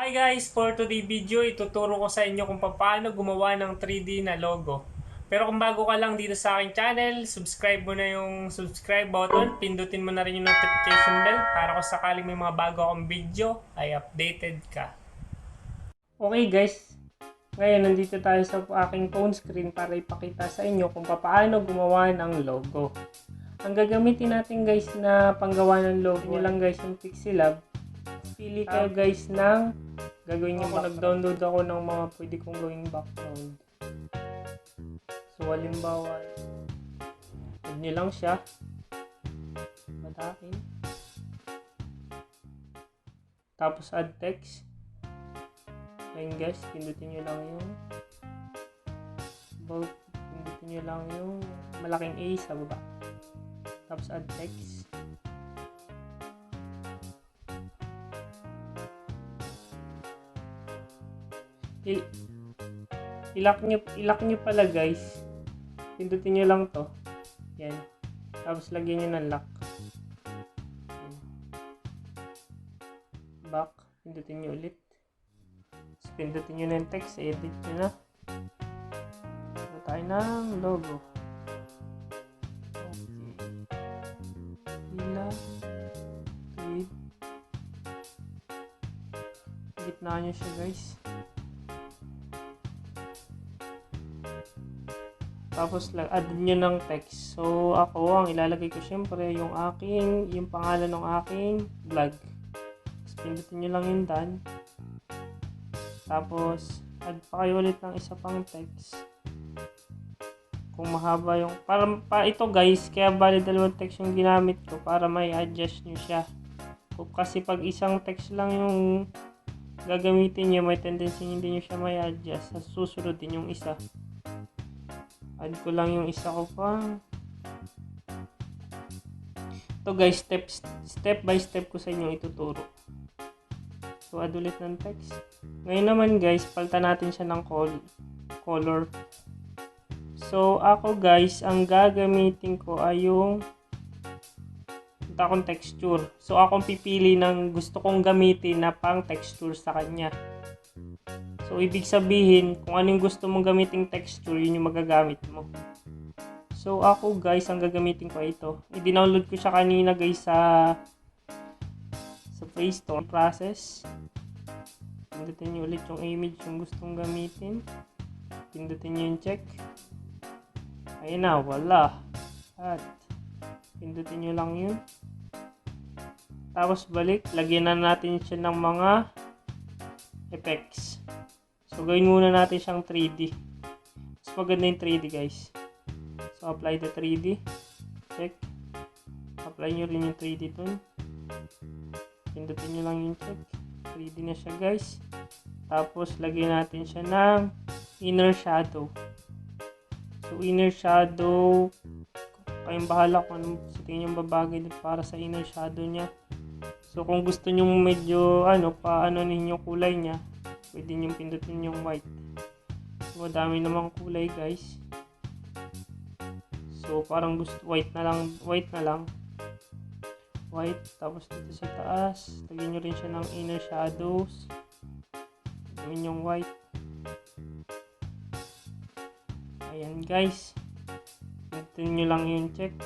Hi guys! For today video, ituturo ko sa inyo kung paano gumawa ng 3D na logo. Pero kung bago ka lang dito sa aking channel, subscribe mo na yung subscribe button, pindutin mo na rin yung notification bell para kung sakaling may mga bago akong video, ay updated ka. Okay guys, ngayon nandito tayo sa aking phone screen para ipakita sa inyo kung paano gumawa ng logo. Ang gagamitin natin guys na panggawa ng logo, nyo lang guys yung Pixelab. Pili kayo guys ng gagawin nyo. Nag-download ako ng mga pwede kong gawing background. So halimbawa, add nyo lang siya. Matakin. Tapos add text. Ayun guys, pindutin nyo lang yung pindutin nyo lang yung malaking A sa baba. Tapos add text. Ilak nyo pala guys. Pindutin nyo lang to. Yan. Tapos lagyan nyo ng lock. Yan. Back. Pindutin nyo ulit. Tapos pindutin nyo na yung text. Edit nyo na. Ito tayo ng logo. Okay. Hila. Tweet. Gitna nyo siya guys. Tapos add nyo ng text. So ako ang ilalagay ko syempre yung pangalan ng aking vlog. Tapos pindutin nyo lang yung done. Tapos add pa kayo ulit ng isa pang text. Kung mahaba yung ito guys, kaya bali dalawang text yung ginamit ko para may adjust nyo siya. Kasi pag isang text lang yung gagamitin nyo, may tendency hindi nyo siya may adjust. Sa susunod din yung isa. Add ko lang yung isa ko pa. Ito guys, step by step ko sa inyo ituturo. So add ulit ng text. Ngayon naman guys, palitan natin siya ng color. So ako guys, ang gagamitin ko ay yung texture. So akong pipili ng gusto kong gamitin na pang texture sa kanya. So, ibig sabihin, kung anong gusto mong gamiting texture, yun yung magagamit mo. So, ako guys, ang gagamitin ko ay ito. I-download ko siya kanina guys sa Play Store. Process. Pindutin nyo ulit yung image yung gustong gamitin. Pindutin nyo yung check. Ayun na, wala. At, pindutin nyo lang yun. Tapos balik, lagyan na natin siya ng mga effects. So, gawin muna natin siyang 3D. Mas maganda yung 3D guys. So, apply the 3D. Check. Apply nyo rin yung 3D dun. Pindutin nyo lang yung check. 3D na siya guys. Tapos, lagyan natin siya ng inner shadow. So, inner shadow, kayong bahala kung ano sa tingin yung babagay para sa inner shadow niya. So, kung gusto nyo medyo, paano ninyo kulay niya, pwede nyo pindutin yung white. So, madami namang kulay guys. So, parang gusto white na lang. White. Tapos dito sa taas, lagyan nyo rin siya ng inner shadows. Gawin yung white. Ayan guys. Pindutin nyo lang yung check.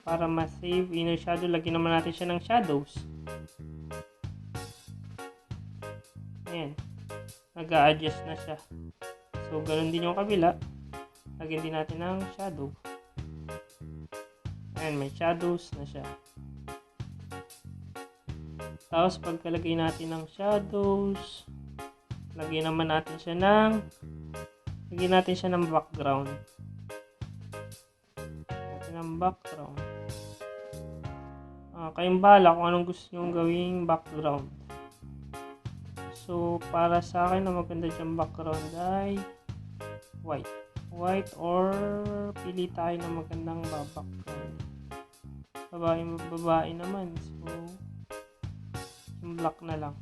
Para ma-save inner shadow, lagyan naman natin siya ng shadows. Ayan. Nag-a-adjust na siya. So, ganoon din yung kabila. Lagyan din natin ng shadow. Ayan, may shadows na siya. Tapos, pagkalagay natin ng shadows, lagyan natin siya ng background. Kayong bahala kung anong gusto nyo gawing background. So, para sa akin na maganda diyang background ay white or pili tayo ng magandang background. Babae naman. So, yung black na lang.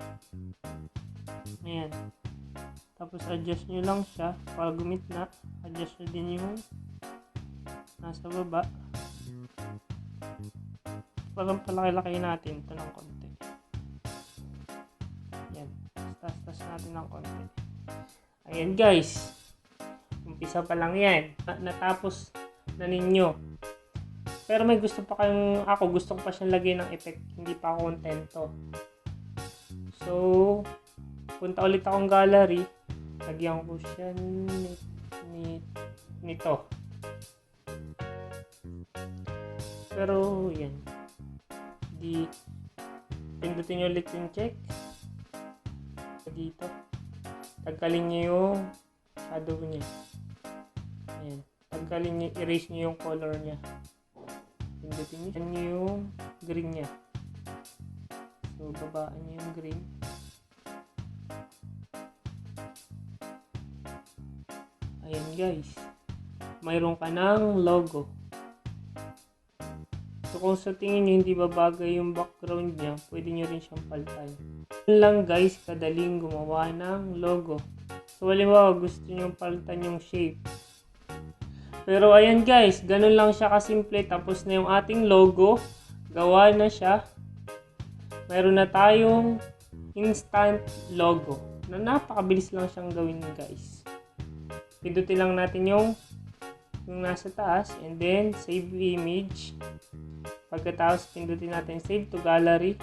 Ayan. Tapos, adjust nyo lang siya para gumitna. Adjust nyo din yung nasa baba. Parang palaki-laki natin ito ng konti. Yan. Tapos natin ng konti. Ayan guys. Umpisa pa lang yan. Natapos na ninyo. Pero may gusto pa kayong, ako gusto ko pa siyang lagyan ng effect. Hindi pa ako kontento. So, punta ulit akong gallery. Lagyan ko siya nito. Pero, yan. Pindutin nyo ulit yung check. Dito. Tanggalin nyo yung shadow niya. Ayan. Tanggalin nyo, erase nyo yung color niya. Pindutin nyo yung green niya. So, babaan nyo yung green. Ayan guys. Mayroon ka ng logo. So, kung sa tingin nyo hindi babagay yung background niya, pwede nyo rin siyang palitan. Yun lang guys, kadaling gumawa ng logo. So, halimbawa, gusto nyo palitan yung shape. Pero ayan guys, ganun lang siya kasimple. Tapos na yung ating logo. Gawa na siya. Mayroon na tayong instant logo. Na napakabilis lang siyang gawin guys. Pindutin lang natin yung nasa taas. And then, save image. Pagkatapos, pindutin natin save to gallery.